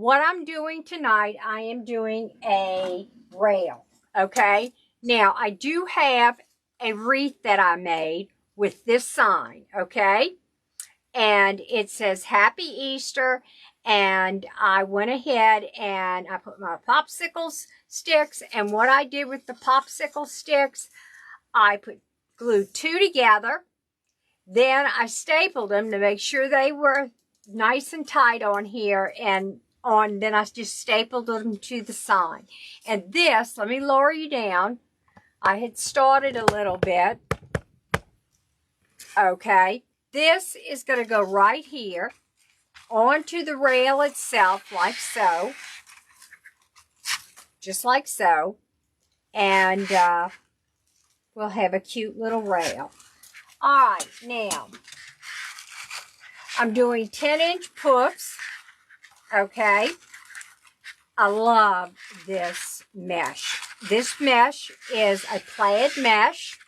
what I'm doing tonight, I am doing a rail, okay? Now, I do have a wreath that I made with this sign, okay? And it says Happy Easter, and I went ahead and I put my popsicle sticks, and what I did with the popsicle sticks, I glued two together, then I stapled them to make sure they were nice and tight on here, and then I just stapled them to the sign. And this, let me lower you down. I had started a little bit. Okay. This is going to go right here onto the rail itself, like so. Just like so. And we'll have a cute little rail. All right, now, I'm doing 10-inch puffs. Okay. I love this mesh. This mesh is a plaid mesh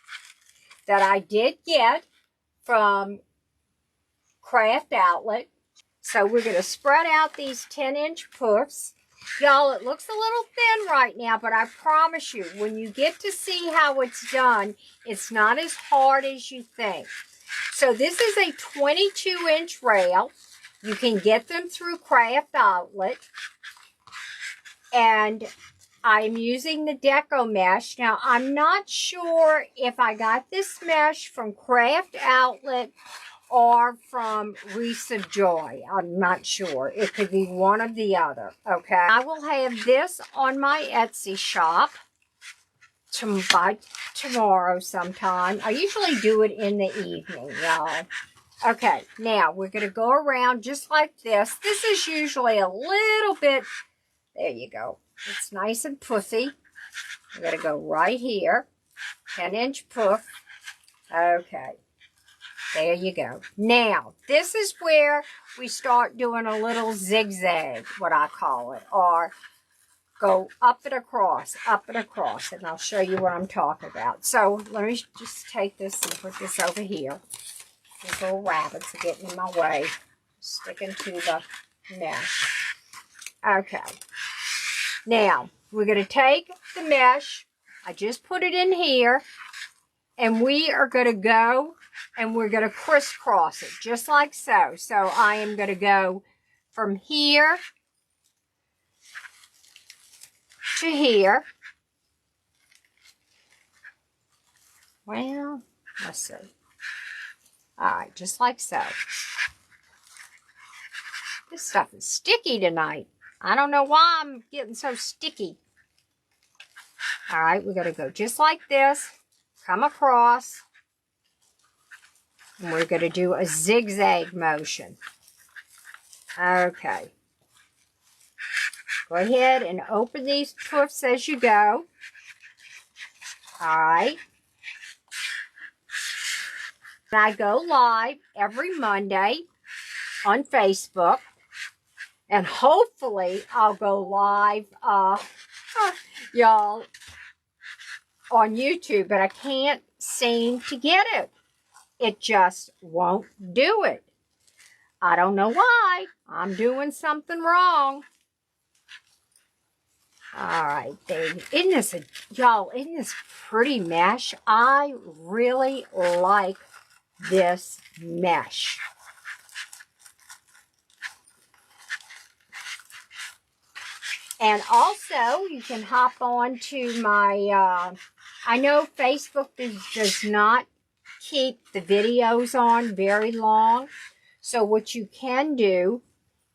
that I did get from Craft Outlet. So we're going to spread out these 10-inch puffs. Y'all, it looks a little thin right now, but I promise you, when you get to see how it's done, it's not as hard as you think. So this is a 22-inch rail. You can get them through Craft Outlet. And I'm using the deco mesh. Now, I'm not sure if I got this mesh from Craft Outlet or from Wreaths of Joy. I'm not sure. It could be one or the other, okay? I will have this on my Etsy shop by tomorrow sometime. I usually do it in the evening, y'all. Okay, now we're going to go around just like this. This is usually a little bit, there you go. It's nice and puffy. I'm going to go right here. 10-inch puff. Okay. There you go. Now, this is where we start doing a little zigzag, what I call it. Or go up and across, and I'll show you what I'm talking about. So, let me just take this and put this over here. These little rabbits are getting in my way. Sticking to the mesh. Okay. Now, we're going to take the mesh. I just put it in here. And we are going to go and we're going to crisscross it just like so. So I am going to go from here to here. Well, let's see. All right, just like so. This stuff is sticky tonight. I don't know why I'm getting so sticky. All right, we're going to go just like this. Come across. And we're going to do a zigzag motion. Okay. Go ahead and open these puffs as you go. All right. And I go live every Monday on Facebook. And hopefully I'll go live, y'all, on YouTube. But I can't seem to get it. It just won't do it. I don't know why. I'm doing something wrong. All right, baby. Y'all, isn't this pretty mesh? I really like this mesh. And also, you can hop on to my, I know Facebook does not keep the videos on very long. So what you can do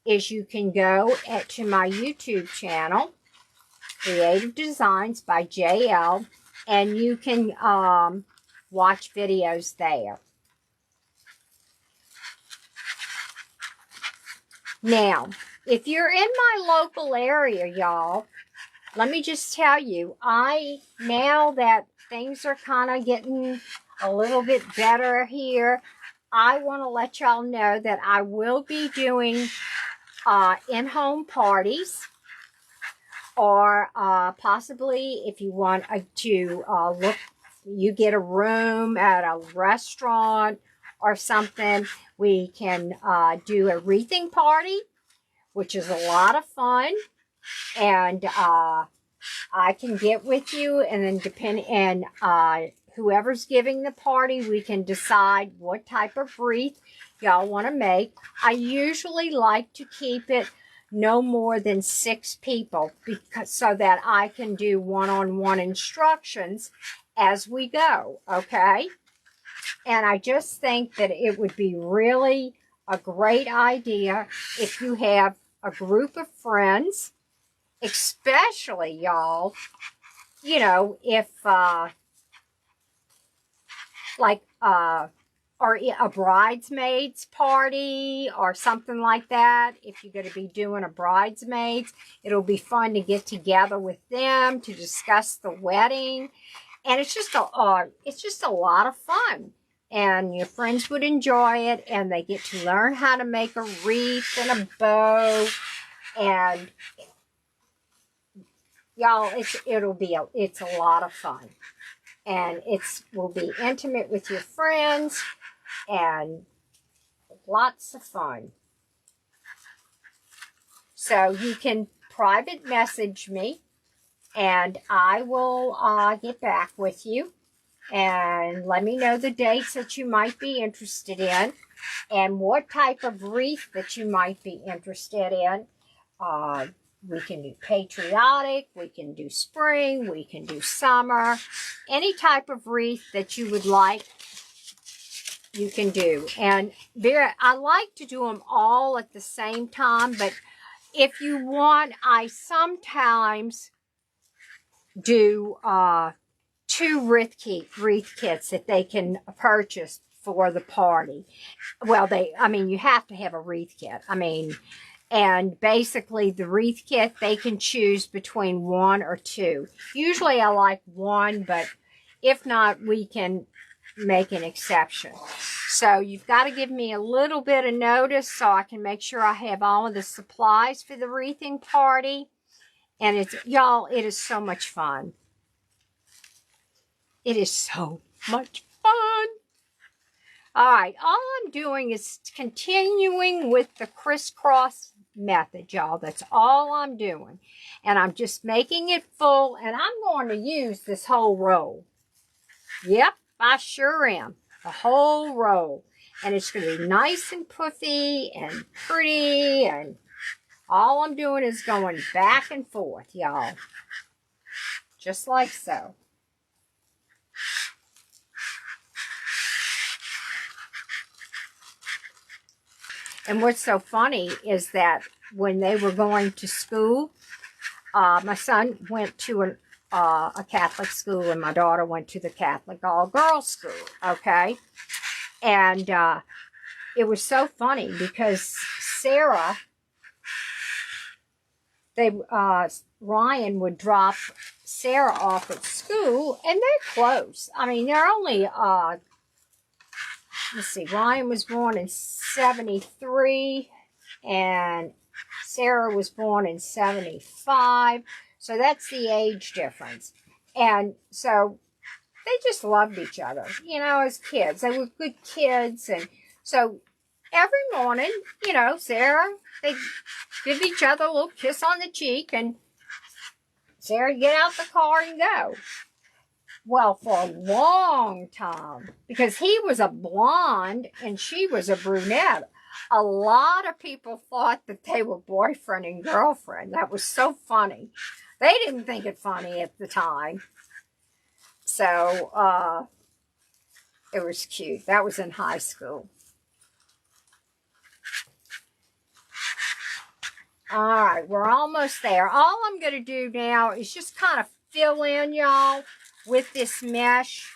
is you can go to my YouTube channel, Creative Designs by JL, and you can watch videos there. Now, if you're in my local area, y'all, let me just tell you, now that things are kind of getting a little bit better here, I want to let y'all know that I will be doing in-home parties, or possibly if you want to look, you get a room at a restaurant or something, we can do a wreathing party. which is a lot of fun. And I can get with you, and then whoever's giving the party, we can decide what type of wreath y'all want to make. I usually like to keep it no more than 6 people, so that I can do one-on-one instructions as we go, okay? And I just think that it would be really a great idea if you have a group of friends, especially y'all, you know, if or a bridesmaids party or something like that. If you're going to be doing a bridesmaids, it'll be fun to get together with them to discuss the wedding. And it's just a lot of fun. And your friends would enjoy it, and they get to learn how to make a wreath and a bow. And y'all, it's a lot of fun. And will be intimate with your friends and lots of fun. So you can private message me, and I will get back with you and let me know the dates that you might be interested in and what type of wreath that you might be interested in. We can do patriotic, we can do spring, we can do summer. Any type of wreath that you would like, you can do. And I like to do them all at the same time, but if you want, I sometimes do 2 wreath kits that they can purchase for the party. Well, you have to have a wreath kit. And basically the wreath kit, they can choose between 1 or 2. Usually I like 1, but if not, we can make an exception. So you've got to give me a little bit of notice so I can make sure I have all of the supplies for the wreathing party. And y'all, it is so much fun. It is so much fun. All right, all I'm doing is continuing with the crisscross method, y'all. That's all I'm doing. And I'm just making it full, and I'm going to use this whole roll. Yep, I sure am. The whole roll. And it's going to be nice and puffy and pretty, and all I'm doing is going back and forth, y'all. Just like so. And what's so funny is that when they were going to school, my son went to a Catholic school, and my daughter went to the Catholic all-girls school, okay? And it was so funny because Ryan would drop Sarah off at school, and they're close. They're only... let's see, Ryan was born in 73, and Sarah was born in 75, so that's the age difference. And so they just loved each other, as kids. They were good kids, and so every morning, Sarah, they'd give each other a little kiss on the cheek, and Sarah'd get out the car and go. Well, for a long time, because he was a blonde and she was a brunette, a lot of people thought that they were boyfriend and girlfriend. That was so funny. They didn't think it funny at the time. So, it was cute. That was in high school. All right, we're almost there. All I'm going to do now is just kind of fill in, y'all, with this mesh.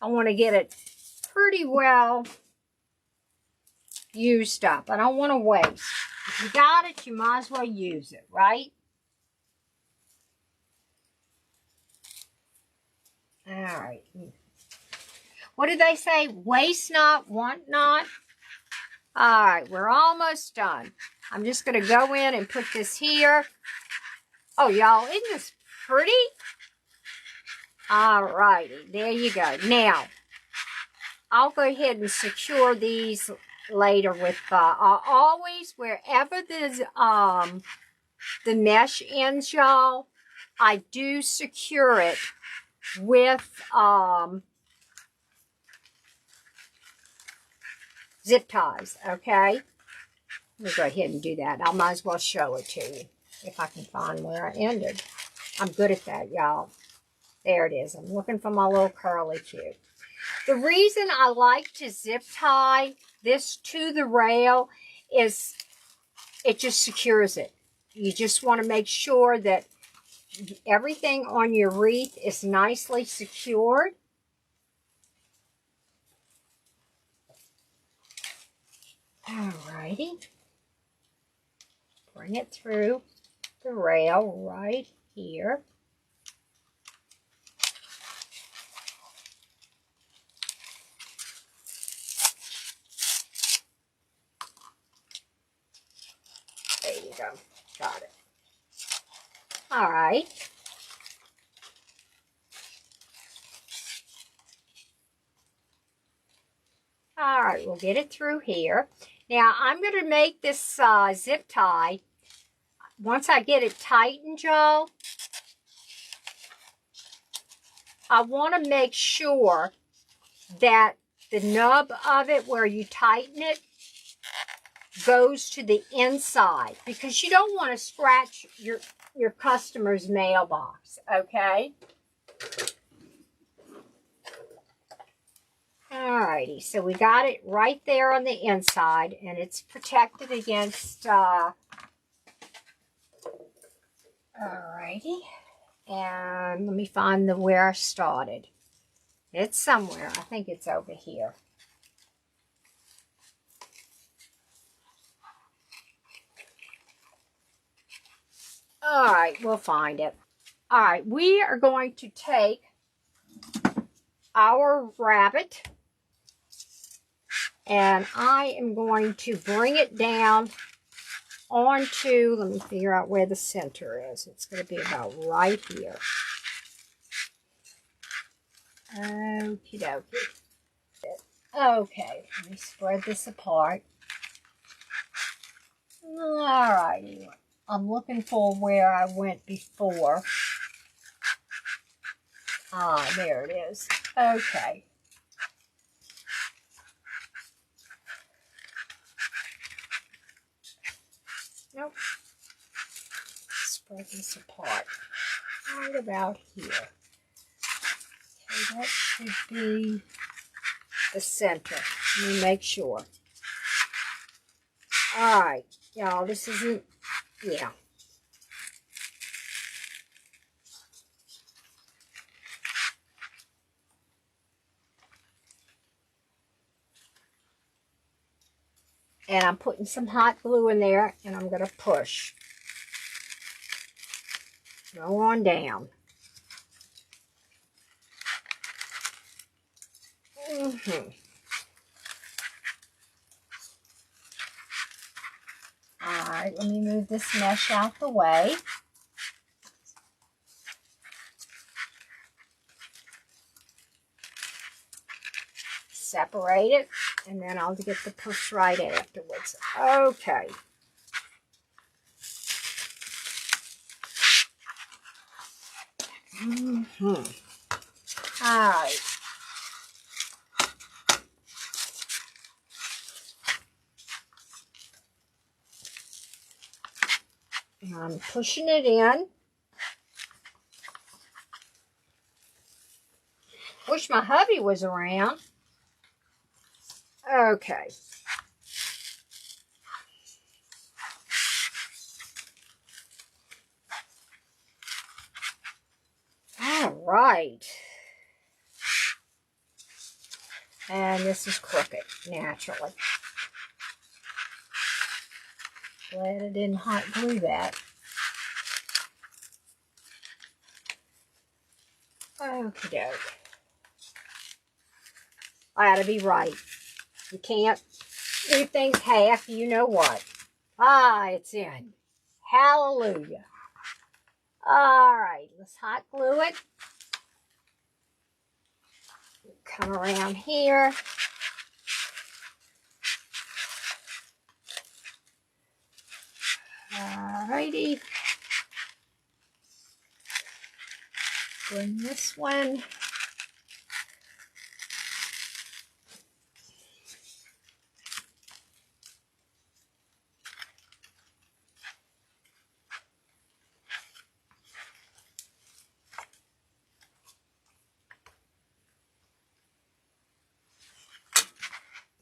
I want to get it pretty well used up. I don't want to waste. If you got it, you might as well use it, right? All right. What do they say? Waste not, want not. All right, we're almost done. I'm just going to go in and put this here. Oh, y'all, isn't this pretty? All righty, there you go. Now, I'll go ahead and secure these later with, I always, wherever the mesh ends, y'all, I do secure it with, zip ties, okay? Let me go ahead and do that. I might as well show it to you if I can find where I ended. I'm good at that, y'all. There it is. I'm looking for my little curly cue. The reason I like to zip tie this to the rail is it just secures it. You just want to make sure that everything on your wreath is nicely secured. Alrighty. Bring it through the rail right here. There you go. Got it. All right. All right, we'll get it through here. Now, I'm going to make this zip tie. Once I get it tightened, y'all, I want to make sure that the nub of it, where you tighten it, goes to the inside, because you don't want to scratch your customer's mailbox, okay? Alrighty, so we got it right there on the inside, and it's protected against, alrighty, and let me find where I started. It's somewhere. I think it's over here. All right, we'll find it. All right, we are going to take our rabbit, and I am going to bring it down onto, let me figure out where the center is. It's going to be about right here. Okie dokie. Okay, let me spread this apart. Alrighty, I'm looking for where I went before. Ah, there it is. Okay. Nope. Spread this apart. Right about here. Okay, that should be the center. Let me make sure. Alright, y'all, this isn't, yeah. And I'm putting some hot glue in there, and I'm going to push. Go on down. Alright, let me move this mesh out the way. Separate it, and then I'll get the push right afterwards. Okay. All right. I'm pushing it in. Wish my hubby was around. Okay. All right. And this is crooked, naturally. Glad I didn't hot glue that. Okie doke. I ought to be right. You can't do things half, you know what. Ah, it's in. Hallelujah. All right, let's hot glue it. Come around here. Alrighty. Bring this one.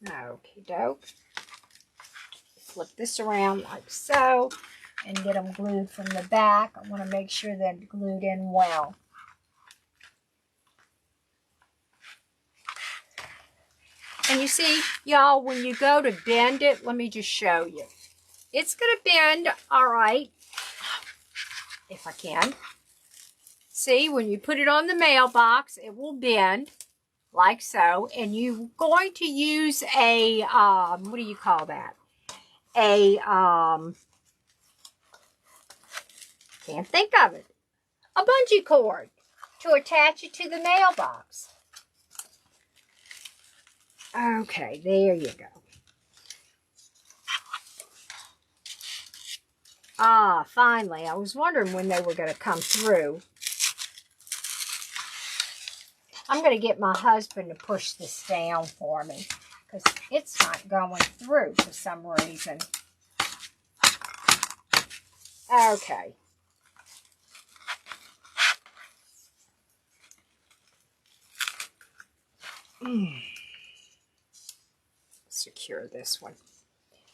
Okie doke. Flip this around like so and get them glued from the back. I want to make sure they're glued in well. And you see, y'all, when you go to bend it, let me just show you. It's going to bend, all right, if I can. See, when you put it on the mailbox, it will bend like so. And you're going to use a, what do you call that? A, can't think of it. A bungee cord to attach it to the mailbox. Okay, there you go. Ah, finally. I was wondering when they were going to come through. I'm going to get my husband to push this down for me because it's not going through for some reason. Okay. Secure this one.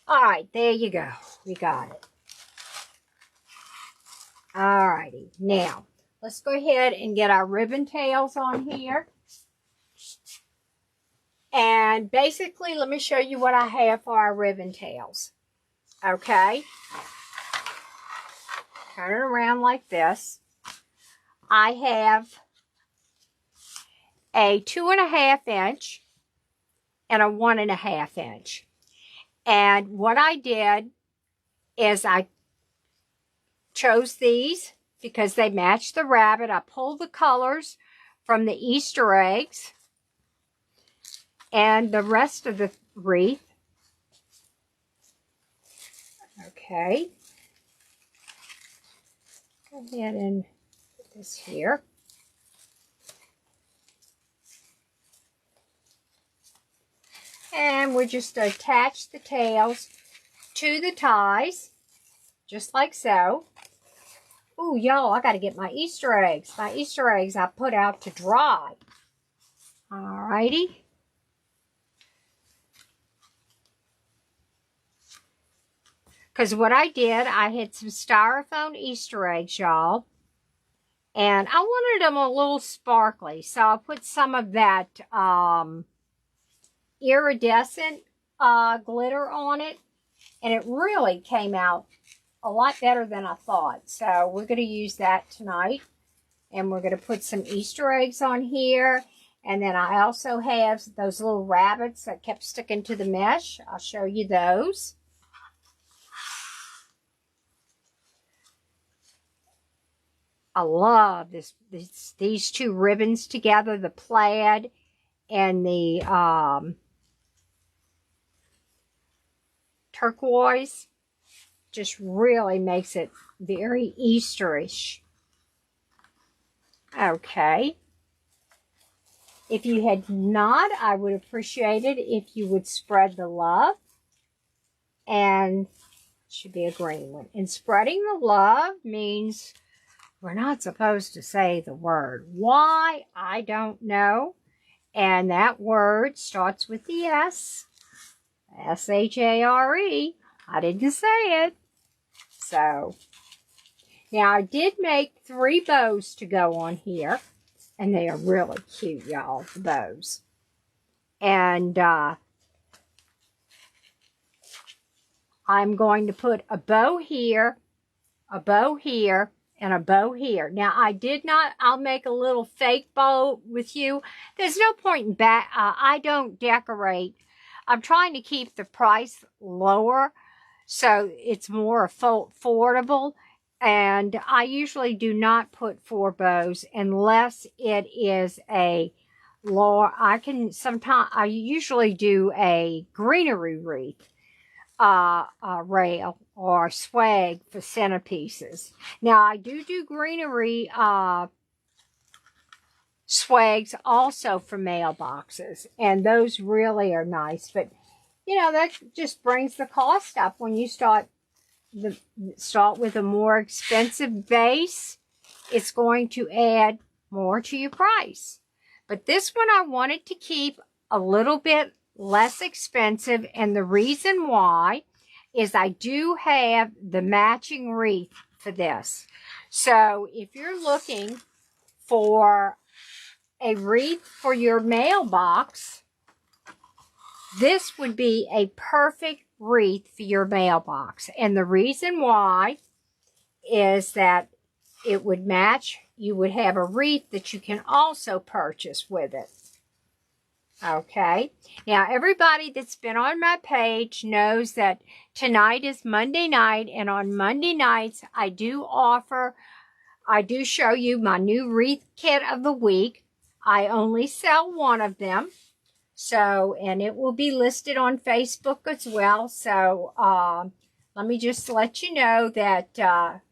All right, there you go. We got it. All righty. Now, let's go ahead and get our ribbon tails on here. And basically, let me show you what I have for our ribbon tails. Okay. Turn it around like this. I have a 2.5 inch and a 1.5 inch. And what I did is I chose these because they match the rabbit. I pulled the colors from the Easter eggs and the rest of the wreath. Okay. Go ahead and put this here. And we just attach the tails to the ties, just like so. Ooh, y'all, I got to get my Easter eggs. My Easter eggs I put out to dry. Alrighty. Because what I did, I had some Styrofoam Easter eggs, y'all. And I wanted them a little sparkly. So I put some of that iridescent glitter on it. And it really came out a lot better than I thought. So we're going to use that tonight. And we're going to put some Easter eggs on here. And then I also have those little rabbits that kept sticking to the mesh. I'll show you those. I love these two ribbons together, the plaid and the turquoise. Just really makes it very Easterish. Okay. If you had not, I would appreciate it if you would spread the love. And it should be a green one. And spreading the love means we're not supposed to say the word. Why? I don't know. And that word starts with the S. S-H-A-R-E. I didn't say it. So, now I did make 3 bows to go on here. And they are really cute, y'all, the bows. And I'm going to put a bow here, a bow here, and a bow here. Now, I'll make a little fake bow with you. There's no point in I don't decorate. I'm trying to keep the price lower so it's more affordable. And I usually do not put 4 bows unless it is a lower. I usually do a greenery wreath. rail or swag for centerpieces. Now, I do greenery swags also for mailboxes, and those really are nice. But, you know, that just brings the cost up when you start with a more expensive base. It's going to add more to your price. But this one I wanted to keep a little bit less expensive, and the reason why is I do have the matching wreath for this. So if you're looking for a wreath for your mailbox, this would be a perfect wreath for your mailbox. And the reason why is that it would match. You would have a wreath that you can also purchase with it. Okay. Now, everybody that's been on my page knows that tonight is Monday night, and on Monday nights, I do show you my new wreath kit of the week. I only sell one of them. So, and it will be listed on Facebook as well. So, let me just let you know that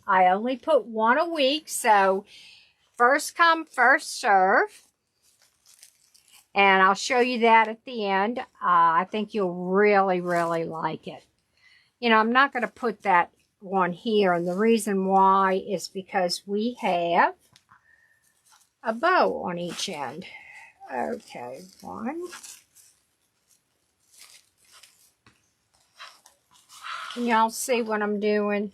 I only put one a week. So, first come, first serve. And I'll show you that at the end. I think you'll really, really like it. You know, I'm not going to put that one here. And the reason why is because we have a bow on each end. Okay, one. Can y'all see what I'm doing?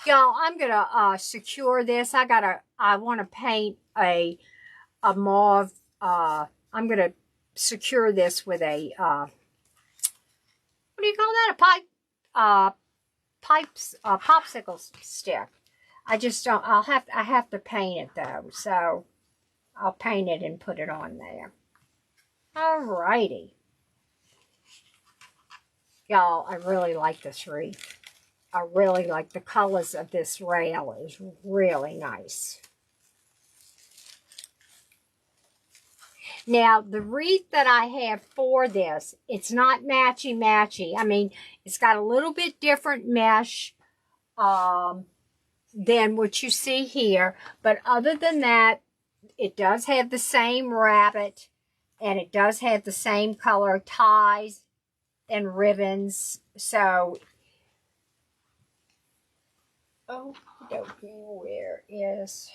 Y'all, I'm going to secure this. I want to paint a mauve. I'm going to secure this with a, what do you call that? A popsicle stick. I just don't, I have to paint it though. So I'll paint it and put it on there. Alrighty. Y'all, I really like this wreath. I really like the colors of this rail. Is really nice. Now, the wreath that I have for this, it's not matchy-matchy. I mean, it's got a little bit different mesh than what you see here. But other than that, it does have the same rabbit, and it does have the same color ties and ribbons. So, oh, where is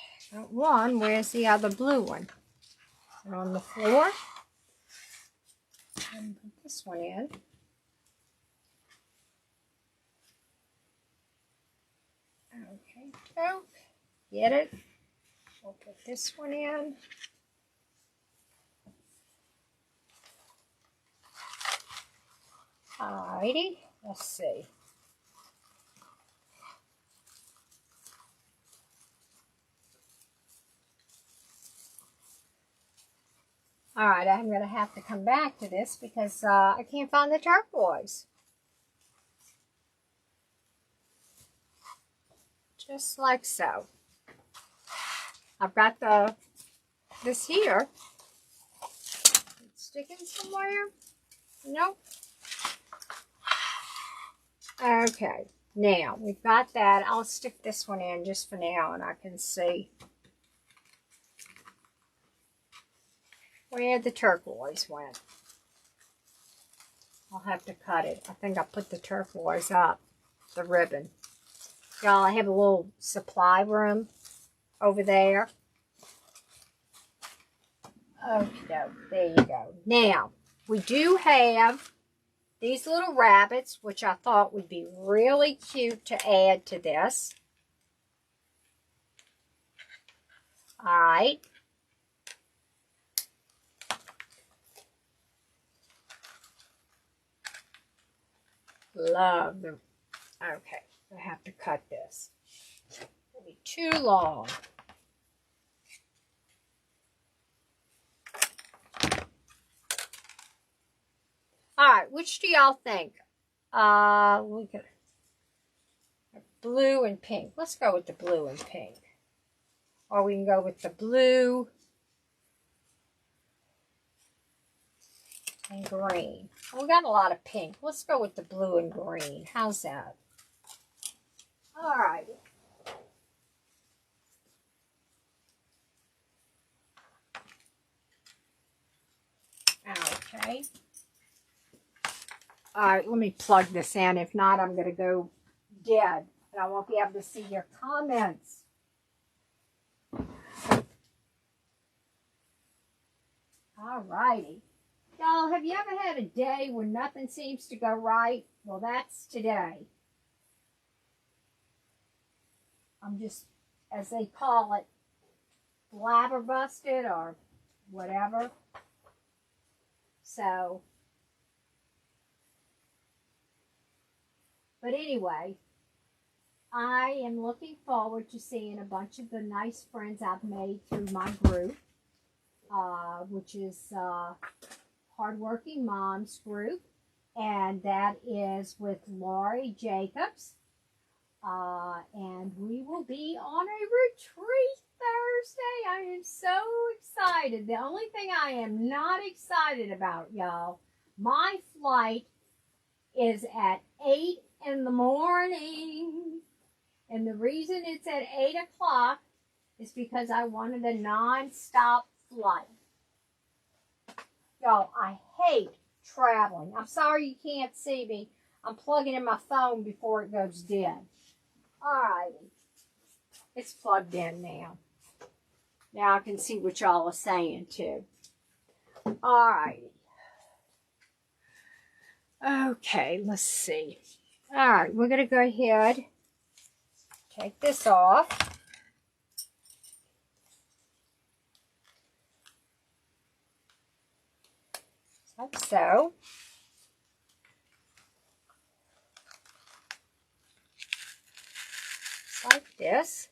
one? Where's the other blue one? On the floor. And put this one in. Okay, so get it. We'll put this one in. Alrighty, let's see. All right, I'm going to have to come back to this because I can't find the turquoise. Just like so. I've got this here. It's sticking somewhere. Nope. Okay, now we've got that. I'll stick this one in just for now, and I can see where the turquoise went. I'll have to cut it. I think I put the turquoise up, the ribbon. Y'all, I have a little supply room over there. Okay, there you go. Now, we do have these little rabbits, which I thought would be really cute to add to this. All right. Love them. Okay, I have to cut this. It'll be too long. All right, which do y'all think? Look at blue and pink. Let's go with the blue and pink. Or we can go with the blue and green. Well, we got a lot of pink. Let's go with the blue and green. How's that? All right. Okay. All right, let me plug this in. If not, I'm going to go dead, and I won't be able to see your comments. All righty. Y'all, have you ever had a day when nothing seems to go right? Well, that's today. I'm just, as they call it, flabbergasted or whatever. So, but anyway, I am looking forward to seeing a bunch of the nice friends I've made through my group, which is Hardworking Moms Group, and that is with Lori Jacobs. And we will be on a retreat Thursday. I am so excited. The only thing I am not excited about, y'all, my flight is at 8 in the morning. And the reason it's at 8 o'clock is because I wanted a non-stop flight. Y'all, I hate traveling. I'm sorry you can't see me. I'm plugging in my phone before it goes dead. Alrighty. It's plugged in now. Now I can see what y'all are saying too. Alrighty. Okay, let's see. Alright, we're going to go ahead, take this off. Like so. Like this.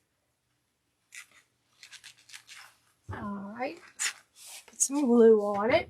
Alright. Put some glue on it.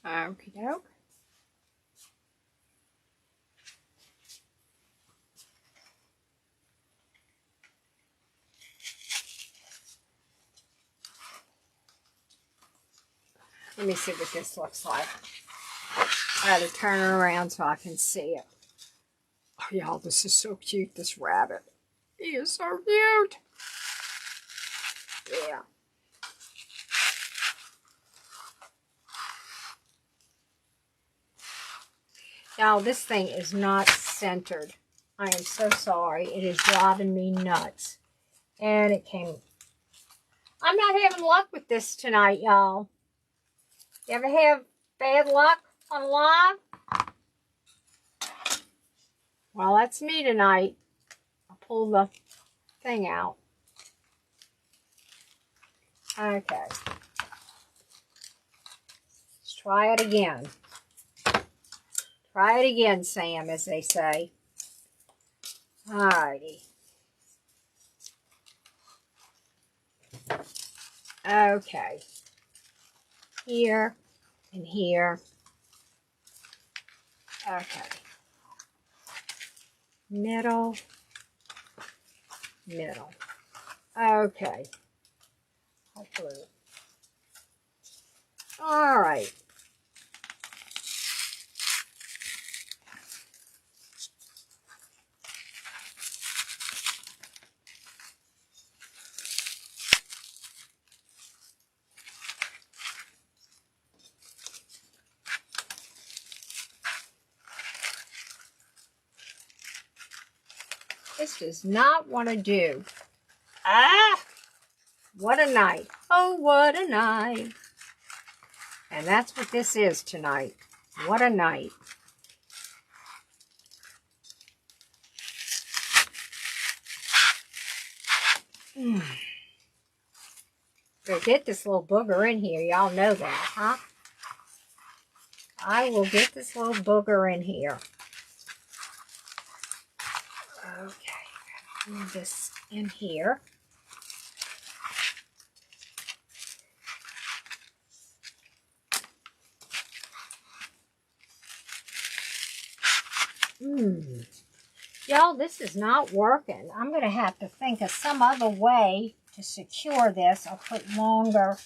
Okie doke. Let me see what this looks like. I gotta turn it around so I can see it. Oh, y'all, this is so cute, this rabbit. He is so cute. Yeah. Now, this thing is not centered. I am so sorry. It is driving me nuts. And it came... I'm not having luck with this tonight, y'all. You ever have bad luck on live? Well, that's me tonight. I'll pull the thing out. Okay. Let's try it again. Try it again, Sam, as they say. Alrighty. Okay. Here and here. Okay. Middle. Middle. Okay. Hopefully. All right. This does not want to do. Ah! What a night. Oh, what a night. And that's what this is tonight. What a night. Go get this little booger in here. Y'all know that, huh? I will get this little booger in here. Okay, move this in here. Y'all, this is not working. I'm going to have to think of some other way to secure this. I'll put longer.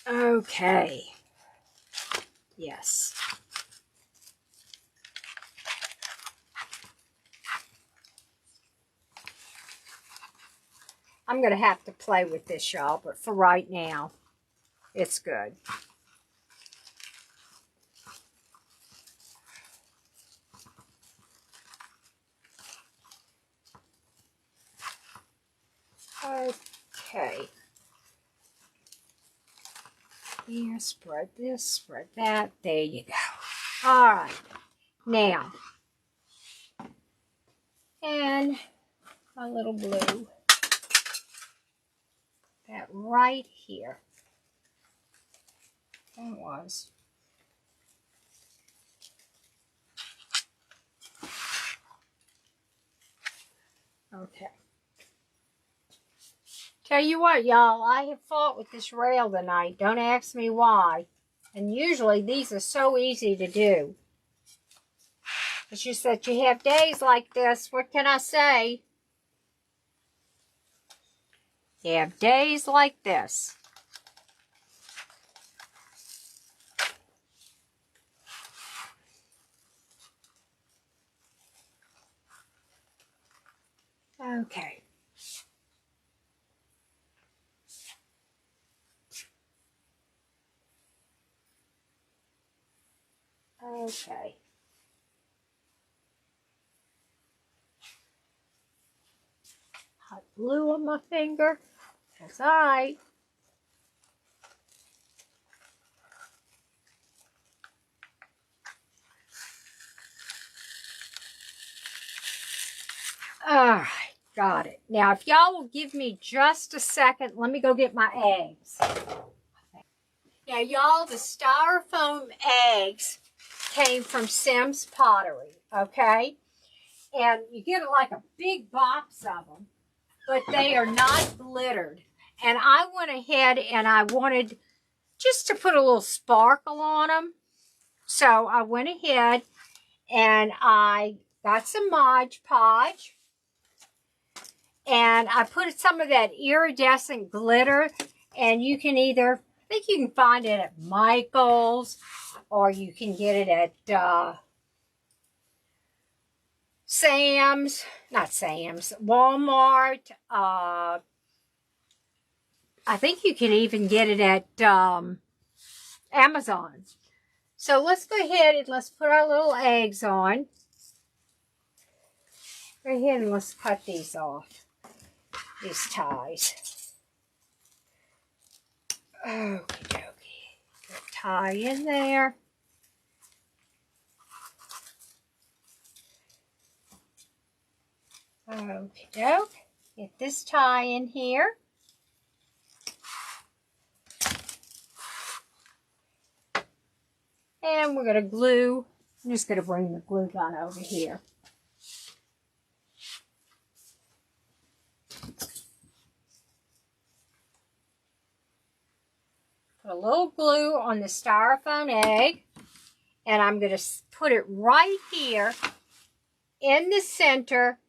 Okay. Yes. I'm going to have to play with this, y'all, but for right now, it's good. Okay. Here, spread this, spread that. There you go. All right. Now, and a little blue. That right here. That was. Okay. Tell you what, y'all, I have fought with this rail tonight. Don't ask me why. And usually these are so easy to do. It's just that you have days like this. What can I say? You have days like this. Okay. Okay. Hot glue on my finger. That's all right. All right, got it. Now, if y'all will give me just a second, let me go get my eggs. Now, y'all, the styrofoam eggs came from Sim's Pottery, okay? And you get like a big box of them, but they are not glittered. And I went ahead and I wanted just to put a little sparkle on them. So I went ahead and I got some Mod Podge. And I put some of that iridescent glitter. And you can either, I think you can find it at Michael's, or you can get it at Sam's, not Sam's, Walmart. I think you can even get it at Amazon. So let's go ahead and let's put our little eggs on. Go ahead and let's cut these off, these ties. Okie dokie. Put a tie in there. Okie doke. Get this tie in here. And we're going to glue. I'm just going to bring the glue gun over here. Put a little glue on the styrofoam egg. And I'm going to put it right here in the center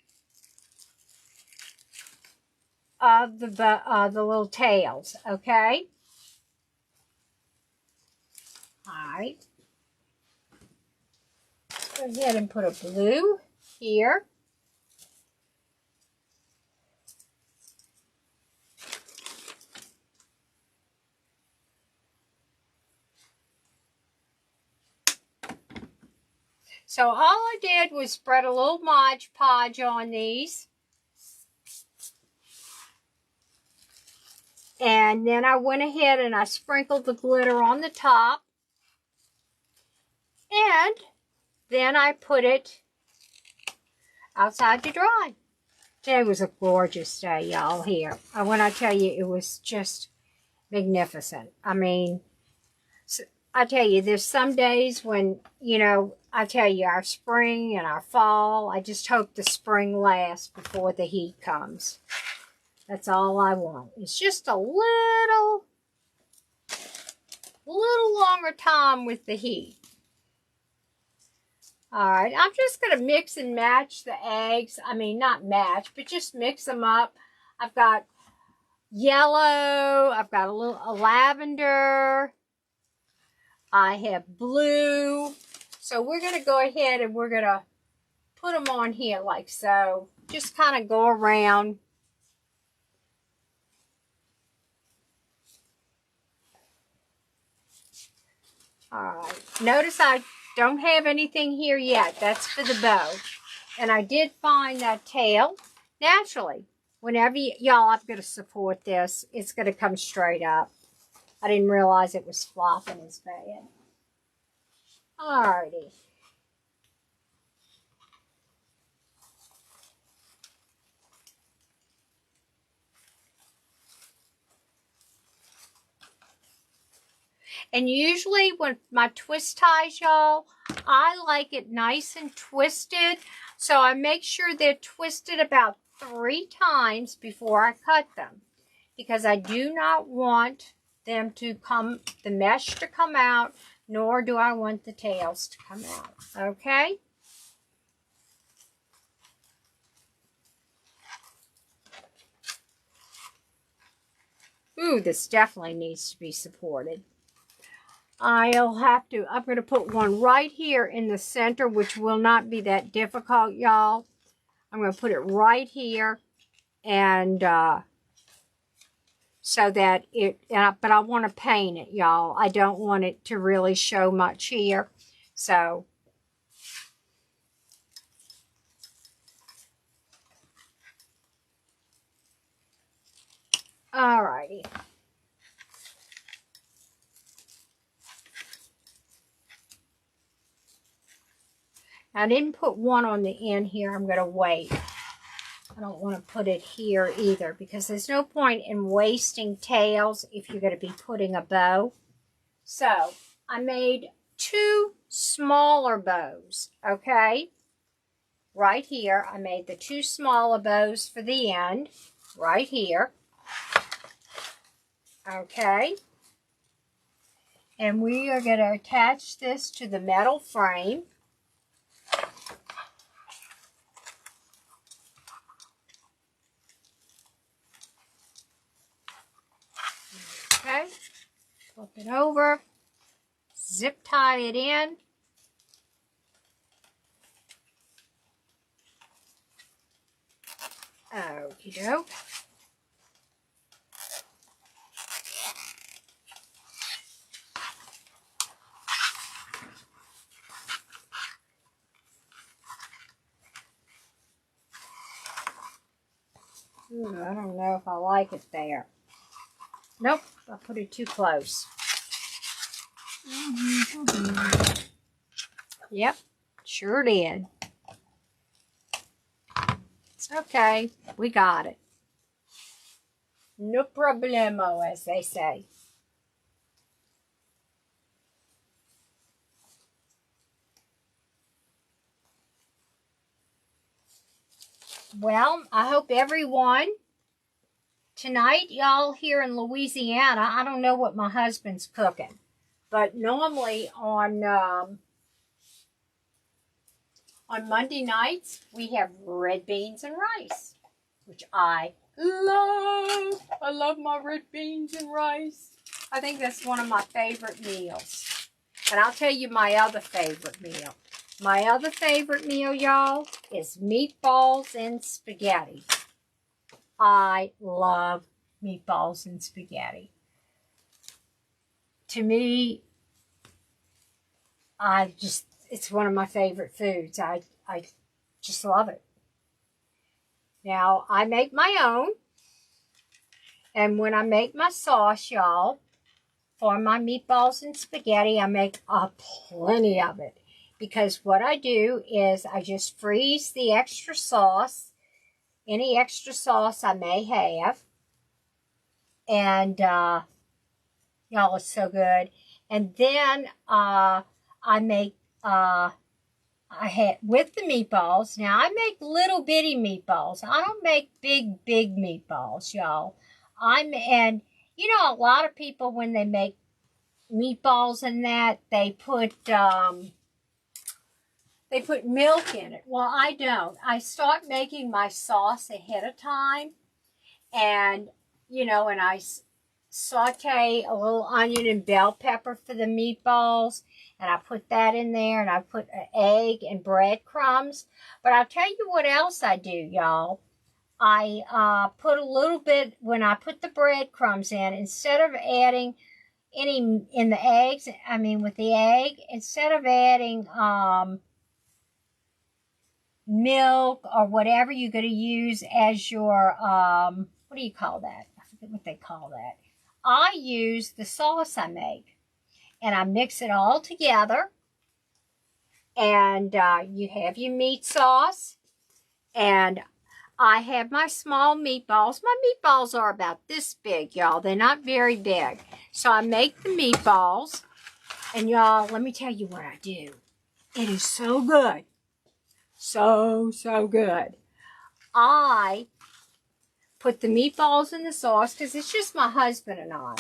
of the little tails, okay? All right. Go ahead and put a blue here. So all I did was spread a little Mod Podge on these. And then I went ahead and I sprinkled the glitter on the top. And then I put it outside to dry. Today was a gorgeous day, y'all, here. When I tell you, it was just magnificent. I mean, I tell you, there's some days when, you know, I tell you, our spring and our fall, I just hope the spring lasts before the heat comes. That's all I want. It's just a little longer time with the heat. All right, I'm just going to mix and match the eggs. I mean, not match, but just mix them up. I've got yellow. I've got a lavender. I have blue. So we're going to go ahead and we're going to put them on here like so. Just kind of go around. All right. Notice I don't have anything here yet. That's for the bow. And I did find that tail. Naturally, whenever y'all, I'm going to support this, it's going to come straight up. I didn't realize it was flopping as bad. Alrighty. And usually when my twist ties, y'all, I like it nice and twisted. So I make sure they're twisted about 3 times before I cut them. Because I do not want them to the mesh to come out, nor do I want the tails to come out. Okay? Ooh, this definitely needs to be supported. I'm going to put one right here in the center, which will not be that difficult, y'all. I'm going to put it right here, and so that but I want to paint it, y'all. I don't want it to really show much here. So, alrighty. I didn't put one on the end here. I'm going to wait. I don't want to put it here either because there's no point in wasting tails if you're going to be putting a bow. So, I made 2 smaller bows, okay? Right here, I made the 2 smaller bows for the end, right here. Okay? And we are going to attach this to the metal frame. Okay, flip it over, zip tie it in. Okie doke. I don't know if I like it there. Nope, I put it too close. Yep, sure did. It's okay, we got it. No problemo, as they say. Well, I hope everyone, tonight, y'all here in Louisiana, I don't know what my husband's cooking, but normally on Monday nights, we have red beans and rice, which I love. I love my red beans and rice. I think that's one of my favorite meals. And I'll tell you my other favorite meal. My other favorite meal, y'all, is meatballs and spaghetti. I love meatballs and spaghetti. To me, it's one of my favorite foods. I just love it. Now, I make my own. And when I make my sauce, y'all, for my meatballs and spaghetti, I make a plenty of it. Because what I do is I just freeze the extra sauce, any extra sauce I may have. And, y'all, it's so good. And then I make, I had, with the meatballs, now I make little bitty meatballs. I don't make big meatballs, y'all. And, you know, a lot of people, when they make meatballs and that, they put milk in it. Well, I don't. I start making my sauce ahead of time. And, you know, and I saute a little onion and bell pepper for the meatballs, and I put that in there, and I put an egg and breadcrumbs. But I'll tell you what else I do, y'all. I put a little bit, when I put the breadcrumbs in, instead of adding any in the eggs, I mean with the egg, instead of adding milk or whatever you're going to use as your, what do you call that? I forget what they call that. I use the sauce I make, and I mix it all together, and you have your meat sauce, and I have my small meatballs. My meatballs are about this big, y'all. They're not very big. So I make the meatballs, and y'all, let me tell you what I do. It is so good. So good. I put the meatballs in the sauce because it's just my husband and I.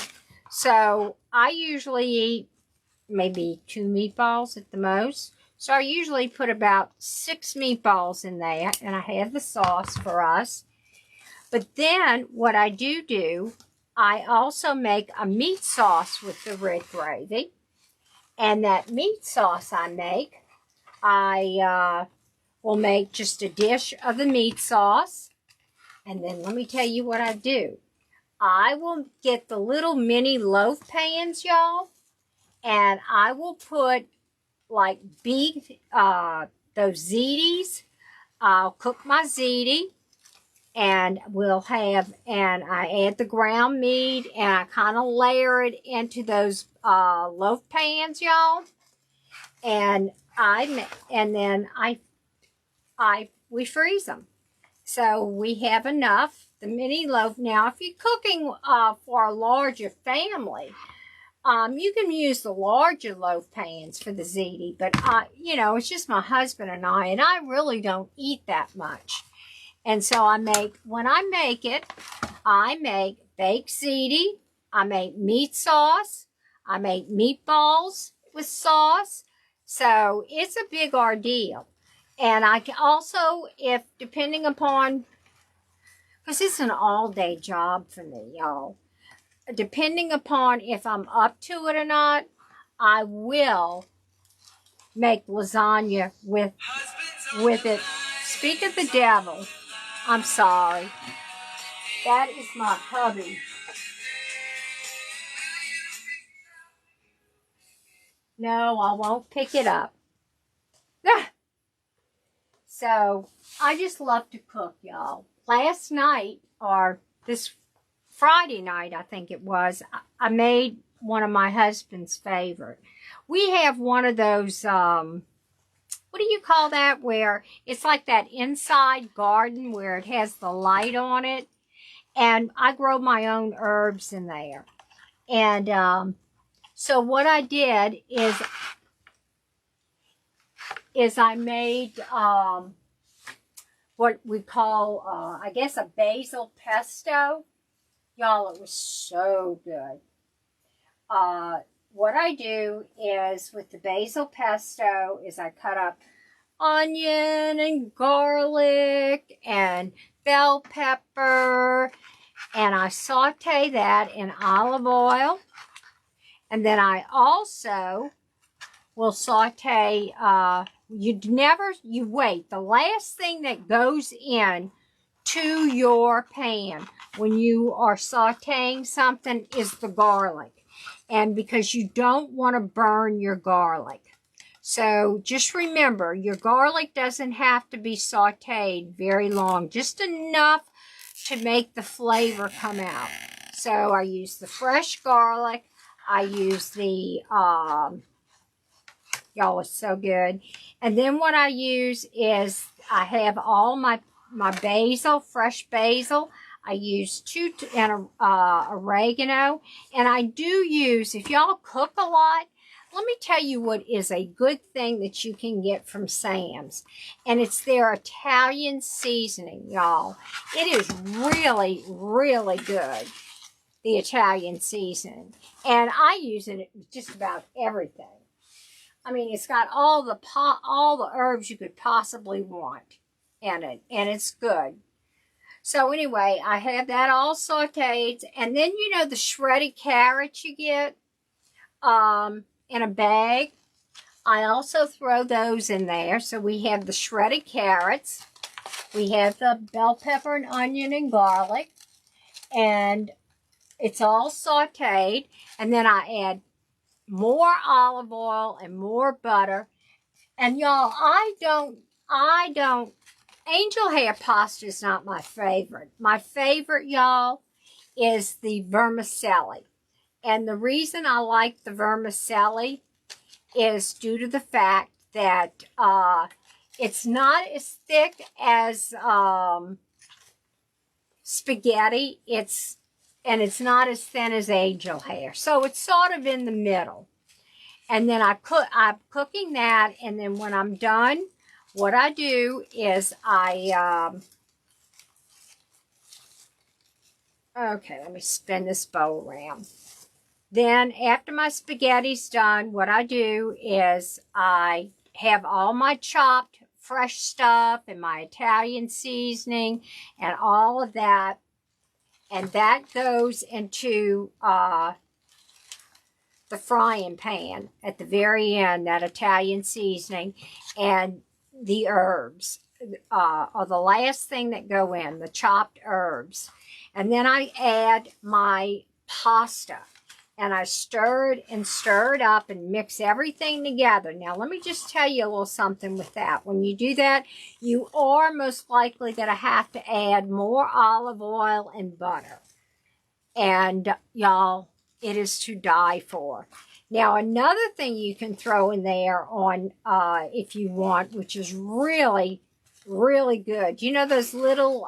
So I usually eat maybe 2 meatballs at the most. So I usually put about 6 meatballs in there, and I have the sauce for us. But then what I do, I also make a meat sauce with the red gravy. And that meat sauce I make, I will make just a dish of the meat sauce. And then let me tell you what I do. I will get the little mini loaf pans, y'all, and I will put like beef, those ziti's. I'll cook my ziti, and I add the ground meat, and I kind of layer it into those loaf pans, y'all. And then we freeze them. So we have enough, the mini loaf. Now, if you're cooking for a larger family, you can use the larger loaf pans for the ziti. But, you know, it's just my husband and I really don't eat that much. And so when I make it, I make baked ziti, I make meat sauce, I make meatballs with sauce. So it's a big ordeal. And I can also, depending upon, because it's an all-day job for me, y'all. Depending upon if I'm up to it or not, I will make lasagna with it. Speak of the devil. I'm sorry. That is my hubby. No, I won't pick it up. So, I just love to cook, y'all. Last night, or this Friday night, I think it was, I made one of my husband's favorite. We have one of those, what do you call that, where it's like that inside garden where it has the light on it. And I grow my own herbs in there. And so what I did is I made what we call, I guess, a Basil Pesto. Y'all, it was so good. What I do is, with the Basil Pesto, is I cut up onion and garlic and bell pepper, and I saute that in olive oil. And then I also will saute, you wait. The last thing that goes in to your pan when you are sauteing something is the garlic. And because you don't want to burn your garlic. So just remember, your garlic doesn't have to be sauteed very long. Just enough to make the flavor come out. So I use the fresh garlic. I use the, y'all, it's so good. And then what I use is I have all my basil, fresh basil. I use oregano. And I do use, if y'all cook a lot, let me tell you what is a good thing that you can get from Sam's. And it's their Italian seasoning, y'all. It is really, really good, the Italian seasoning. And I use it in just about everything. I mean, it's got all the herbs you could possibly want in it, and it's good. So anyway, I have that all sauteed, and then you know the shredded carrots you get in a bag. I also throw those in there. So we have the shredded carrots, we have the bell pepper and onion and garlic, and it's all sauteed, and then I add more olive oil and more butter. And y'all, I don't, angel hair pasta is not my favorite. My favorite, y'all, is the vermicelli. And the reason I like the vermicelli is due to the fact that it's not as thick as spaghetti. And it's not as thin as angel hair. So it's sort of in the middle. And then I'm cooking that, and then when I'm done, what I do is okay, let me spin this bowl around. Then after my spaghetti's done, what I do is I have all my chopped fresh stuff and my Italian seasoning and all of that. And that goes into the frying pan at the very end, that Italian seasoning, and the herbs are the last thing that go in, the chopped herbs. And then I add my pasta, and I stir it up and mix everything together. Now, let me just tell you a little something with that. When you do that, you are most likely going to have to add more olive oil and butter. And y'all, it is to die for. Now, another thing you can throw in there on, if you want, which is really, really good. You know those little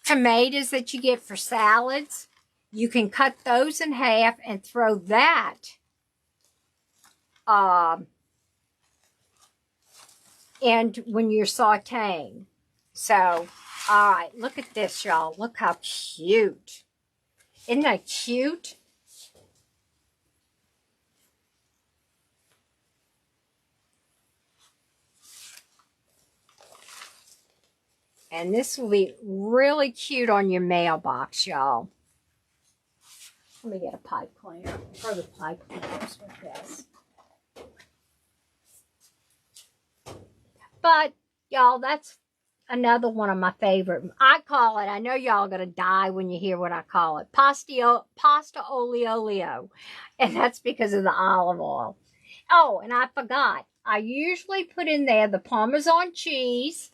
tomatoes that you get for salads? You can cut those in half and throw that and when you're sauteing. So, all right, look at this, y'all. Look how cute. Isn't that cute? And this will be really cute on your mailbox, y'all. Let me get a pipe cleaner. Throw the pipe cleaners with this. But, y'all, that's another one of my favorite. I call it, I know y'all going to die when you hear what I call it, pasta olio. And that's because of the olive oil. Oh, and I forgot. I usually put in there the Parmesan cheese.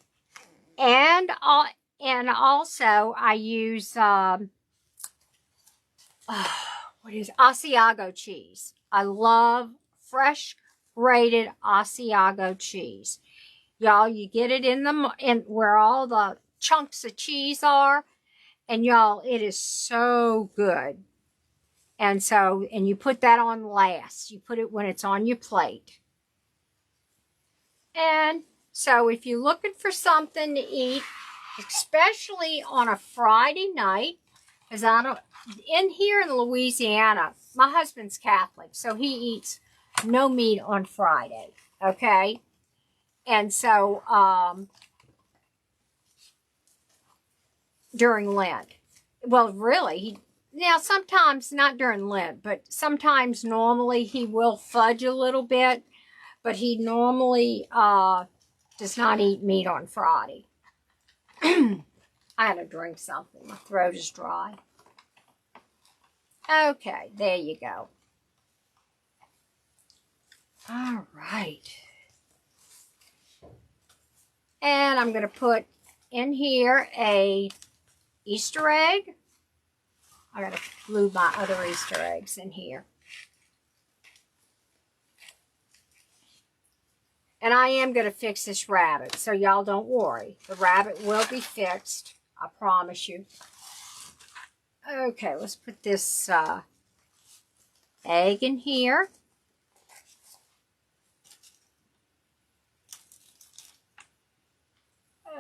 And also I use, what is it? Asiago cheese. I love fresh grated Asiago cheese. Y'all, you get it in where all the chunks of cheese are. And y'all, it is so good. And you put that on last. You put it when it's on your plate. And so if you're looking for something to eat, especially on a Friday night, because in here in Louisiana, my husband's Catholic, so he eats no meat on Friday, okay? And so, during Lent. Well, really, now sometimes, not during Lent, but sometimes normally he will fudge a little bit, but he normally does not eat meat on Friday. I had to drink something. My throat is dry. Okay, there you go. All right. And I'm going to put in here a Easter egg. I gotta glue my other Easter eggs in here. And I am going to fix this rabbit, so y'all don't worry. The rabbit will be fixed. I promise you. Okay, let's put this egg in here.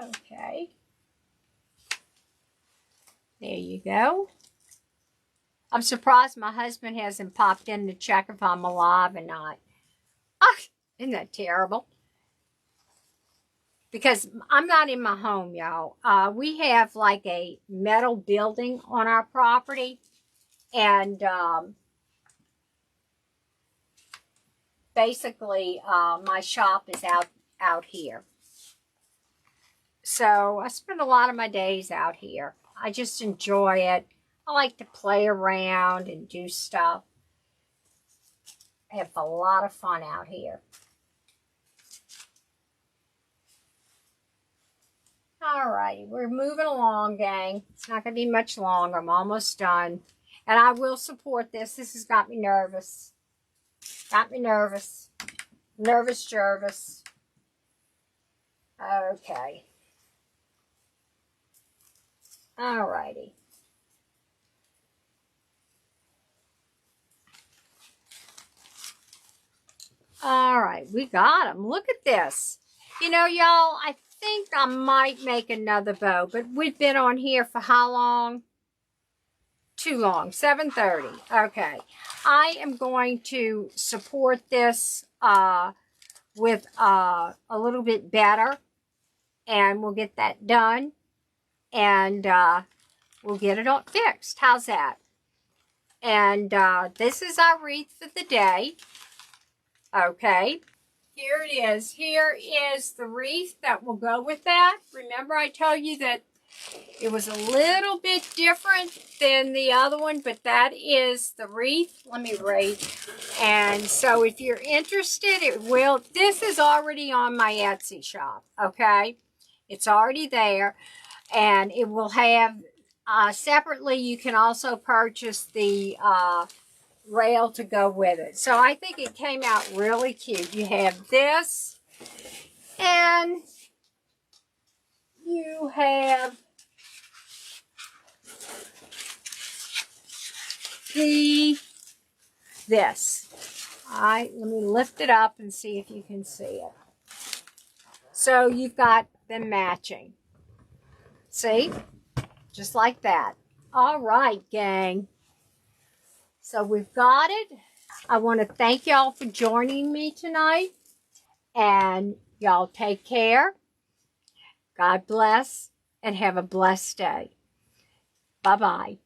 Okay. There you go. I'm surprised my husband hasn't popped in to check if I'm alive or not. Ah, isn't that terrible? Because I'm not in my home, y'all. We have like a metal building on our property. And basically, my shop is out here. So I spend a lot of my days out here. I just enjoy it. I like to play around and do stuff. I have a lot of fun out here. Alrighty, we're moving along, gang. It's not going to be much longer. I'm almost done. And I will support this. This has got me nervous. Got me nervous. Nervous Jervis. Okay. Alrighty. Alright, we got them. Look at this. You know, y'all, I think I might make another bow, but we've been on here for how long? Too long. 7:30. Okay. I am going to support this with a little bit better, and we'll get that done, and we'll get it all fixed. How's that? And this is our wreath for the day. Okay. Here it is. Here is the wreath that will go with that. Remember I told you that it was a little bit different than the other one, but that is the wreath. Let me rate. And so if you're interested, it will. This is already on my Etsy shop, okay? It's already there. And it will have, separately, you can also purchase the rail to go with it. So I think it came out really cute. You have this, and you have this. Let me lift it up and see if you can see it. So you've got them matching. See? Just like that. All right, gang. So we've got it. I want to thank y'all for joining me tonight. And y'all take care. God bless and have a blessed day. Bye-bye.